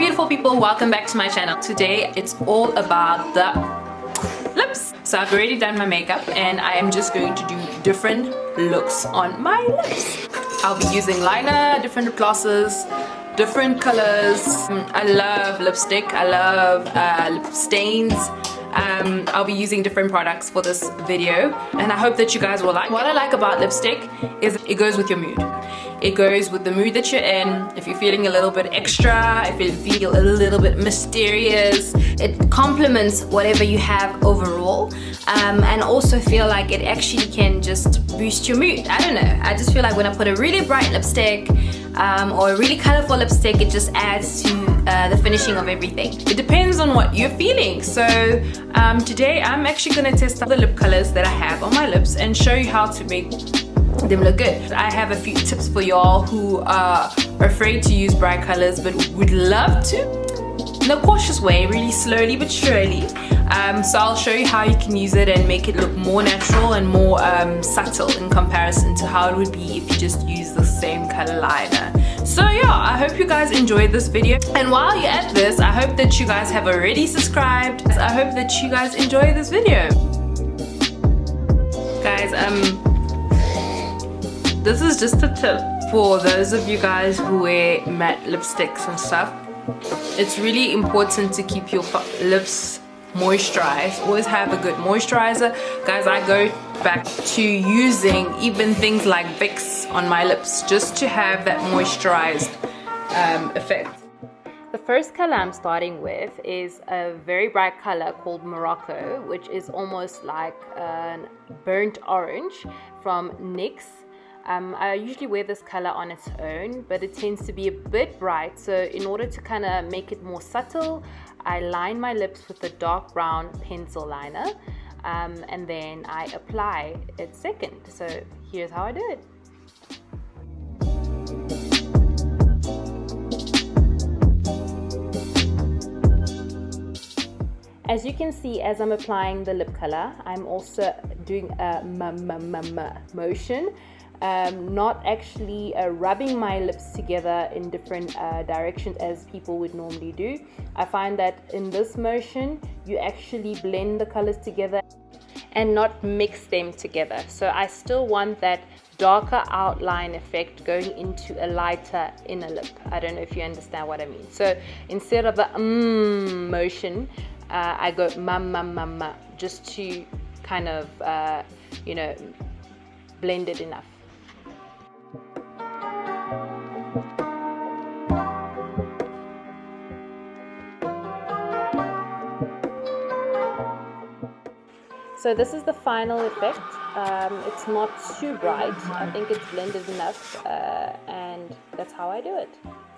beautiful people, welcome back to my channel. Today it's all about the lips. So I've already done my makeup and I am just going to do different looks on my lips. I'll be using liner, different glosses, different colors. I love lipstick, I love lip stains. I'll be using different products for this video and I hope that you guys will like. What I like about lipstick is it goes with your mood. It goes with the mood that you're in. If you're feeling a little bit extra, if you feel a little bit mysterious, it complements whatever you have overall, and also feel like it actually can just boost your mood. I don't know, I just feel like when I put a really bright lipstick or a really colorful lipstick, it just adds to the finishing of everything. It depends on what you're feeling. So today I'm actually going to test the lip colors that I have on my lips and show you how to make them look good. I have a few tips for y'all who are afraid to use bright colors but would love to, in a cautious way, really slowly but surely. So I'll show you how you can use it and make it look more natural and more subtle in comparison to how it would be if you just use the same color liner. So yeah, I hope you guys enjoyed this video, and while you're at this, I hope that you guys have already subscribed. I hope that you guys enjoy this video. Guys, this is just a tip for those of you guys who wear matte lipsticks and stuff. It's really important to keep your lips moisturized. Always have a good moisturizer. Guys, I go back to using even things like Vicks on my lips just to have that moisturized effect. The first color I'm starting with is a very bright color called Morocco, which is almost like a burnt orange from NYX. I usually wear this color on its own, but it tends to be a bit bright, so in order to kind of make it more subtle, I line my lips with a dark brown pencil liner, and then I apply it second. So here's how I do it. As you can see, as I'm applying the lip color, I'm also doing a motion. Not actually rubbing my lips together in different directions as people would normally do. I find that in this motion you actually blend the colors together and not mix them together. So I still want that darker outline effect going into a lighter inner lip. I don't know if you understand what I mean. So instead of a motion, I go ma, just to kind of you know, blend it enough. So this is the final effect. It's not too bright. I think it's blended enough, and that's how I do it.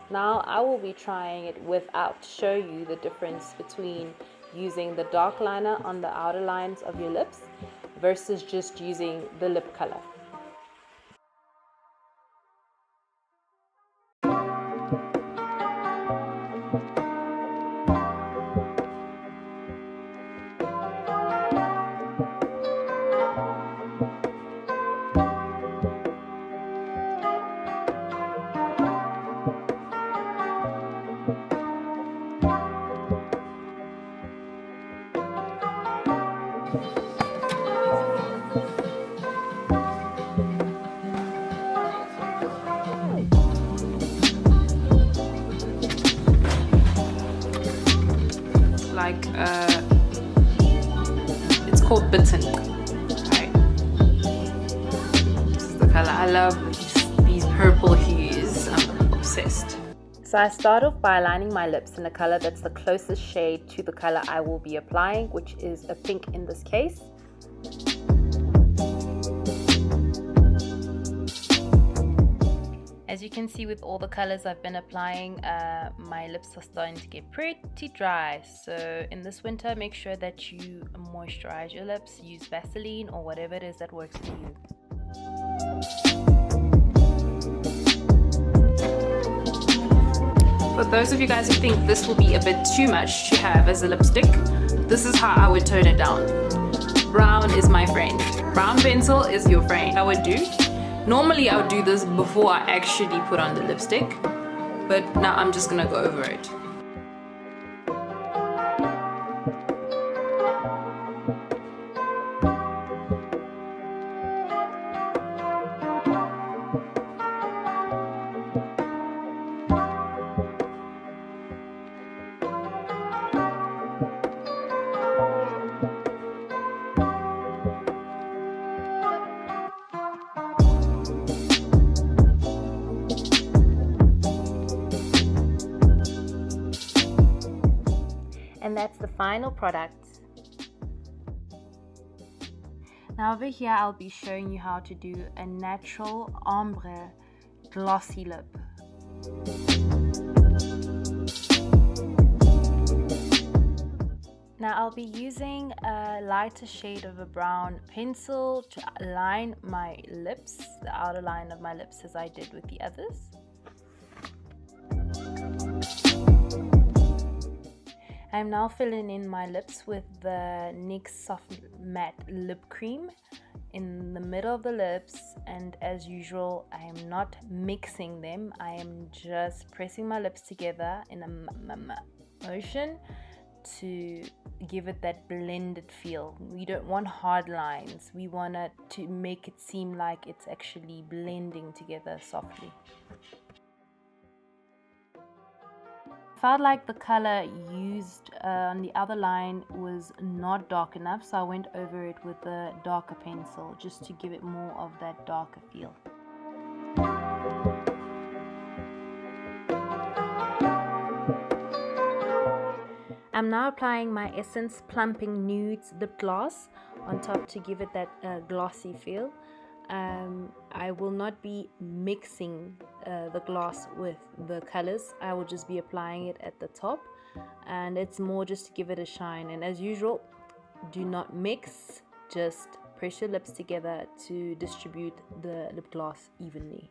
Now I will be trying it without, show you the difference between using the dark liner on the outer lines of your lips versus just using the lip color. Like it's called bitten, right? This is the color. I love these purple hues. I'm obsessed. So I start off by aligning my lips in a color that's the closest shade to the color I will be applying, which is a pink in this case. As you can see, with all the colors I've been applying, my lips are starting to get pretty dry. So in this winter, make sure that you moisturize your lips. Use Vaseline or whatever it is that works for you. For those of you guys who think this will be a bit too much to have as a lipstick, this is how I would tone it down. Brown is my friend. Brown pencil is your friend. I would do. Normally I would do this before I actually put on the lipstick, but now I'm just gonna go over it. And that's the final product. Now over here I'll be showing you how to do a natural ombre glossy lip. Now I'll be using a lighter shade of a brown pencil to line my lips, the outer line of my lips, as I did with the others. I'm now filling in my lips with the NYX Soft Matte Lip Cream in the middle of the lips, and as usual I am not mixing them. I am just pressing my lips together in a motion to give it that blended feel. We don't want hard lines, we want it to make it seem like it's actually blending together softly. Felt like the color used on the other line was not dark enough, so I went over it with a darker pencil just to give it more of that darker feel. I'm now applying my Essence Plumping Nudes lip gloss on top to give it that glossy feel. I will not be mixing the gloss with the colors. I will just be applying it at the top, and it's more just to give it a shine. And as usual, do not mix, just press your lips together to distribute the lip gloss evenly.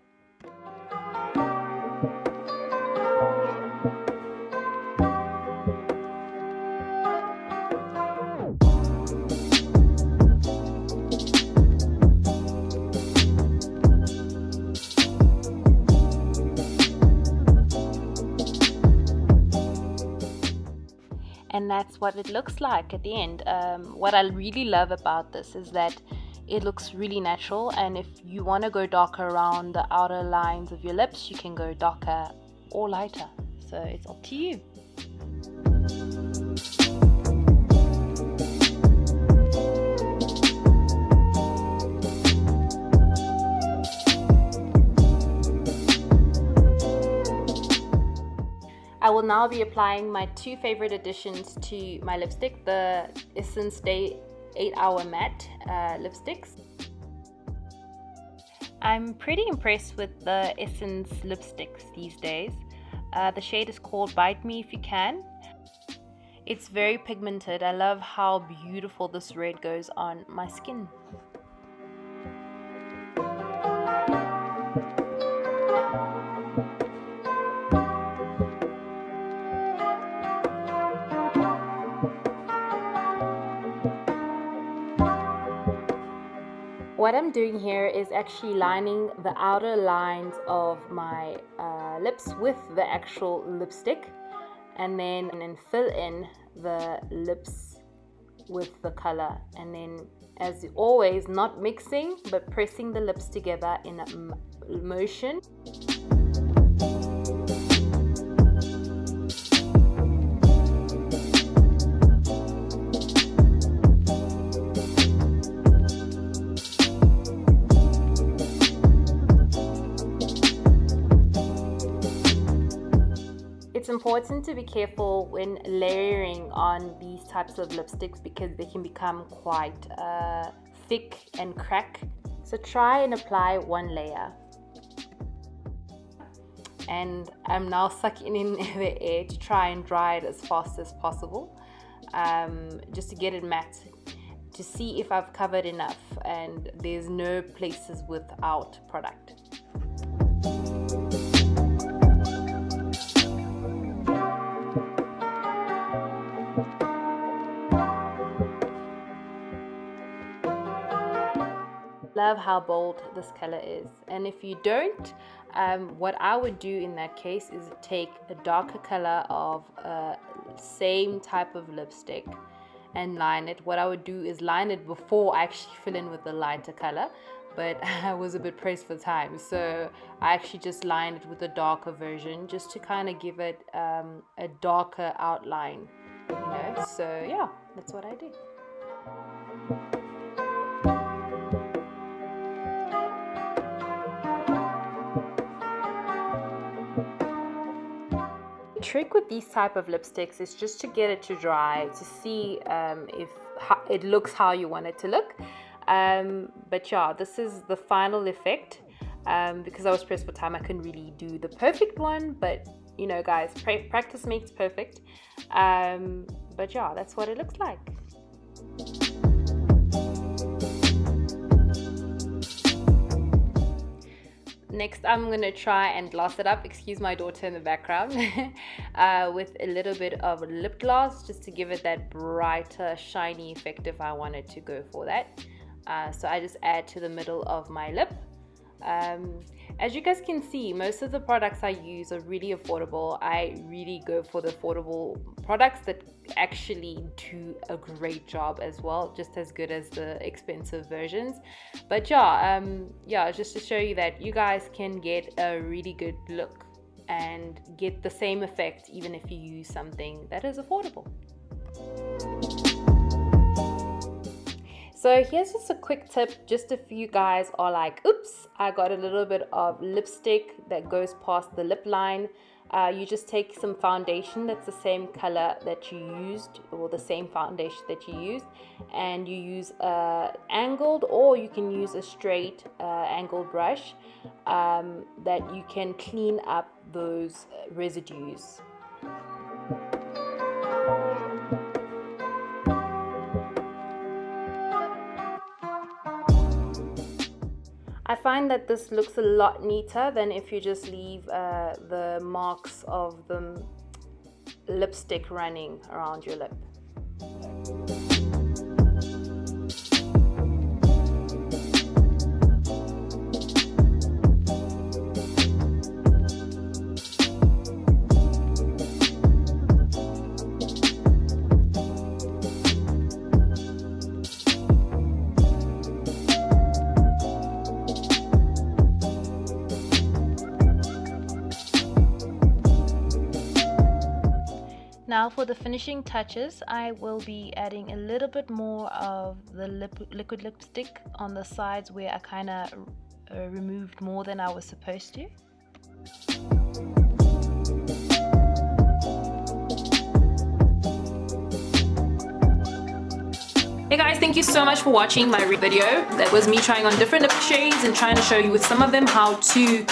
And that's what it looks like at the end. What I really love about this is that it looks really natural, and if you want to go darker around the outer lines of your lips, you can go darker or lighter, so it's up to you. I will now be applying my two favorite additions to my lipstick, the Essence Day 8-Hour Matte lipsticks. I'm pretty impressed with the Essence lipsticks these days. The shade is called Bite Me If You Can. It's very pigmented. I love how beautiful this red goes on my skin. What I'm doing here is actually lining the outer lines of my lips with the actual lipstick, and then fill in the lips with the color, and then, as always, not mixing but pressing the lips together in a motion. It's important to be careful when layering on these types of lipsticks because they can become quite thick and crack. So try and apply one layer. And I'm now sucking in the air to try and dry it as fast as possible, just to get it matte, to see if I've covered enough and there's no places without product. Love how bold this color is, and if you don't, what I would do in that case is take a darker color of same type of lipstick and line it. What I would do is line it before I actually fill in with the lighter color, but I was a bit pressed for time, so I actually just lined it with a darker version just to kind of give it a darker outline, you know. So yeah, that's what I did. trick with these type of lipsticks is just to get it to dry to see if it looks how you want it to look. But yeah, this is the final effect. Because I was pressed for time, I couldn't really do the perfect one, but you know guys, practice makes perfect. But yeah, that's what it looks like. Next, I'm gonna try and gloss it up, excuse my daughter in the background, with a little bit of lip gloss, just to give it that brighter, shiny effect if I wanted to go for that. So I just add to the middle of my lip. As you guys can see, most of the products I use are really affordable. I really go for the affordable products that actually do a great job as well, just as good as the expensive versions. But yeah, just to show you that you guys can get a really good look and get the same effect even if you use something that is affordable. So here's just a quick tip, just if you guys are like, oops, I got a little bit of lipstick that goes past the lip line. You just take some foundation that's the same color that you used, or the same foundation that you used, and you use angled, or you can use a straight angled brush that you can clean up those residues. I find that this looks a lot neater than if you just leave the marks of the lipstick running around your lip. Now for the finishing touches, I will be adding a little bit more of the liquid lipstick on the sides where I kind of removed more than I was supposed to. Hey guys, thank you so much for watching my video. That was me trying on different lip shades and trying to show you with some of them how to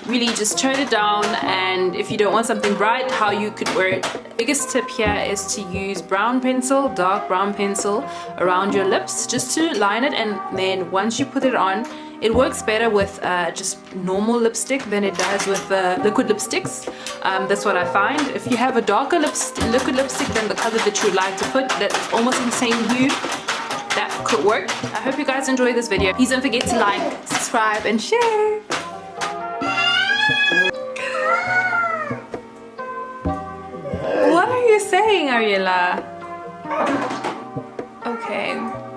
really just tone it down, and if you don't want something bright, how you could wear it. Biggest tip here is to use brown pencil, dark brown pencil around your lips just to line it, and then once you put it on, it works better with just normal lipstick than it does with liquid lipsticks. That's what I find. If you have a darker liquid lipstick than the color that you would like to put, that's almost in the same hue, that could work. I hope you guys enjoyed this video. Please don't forget to like, subscribe, and share. What are you saying, Ariella? Okay.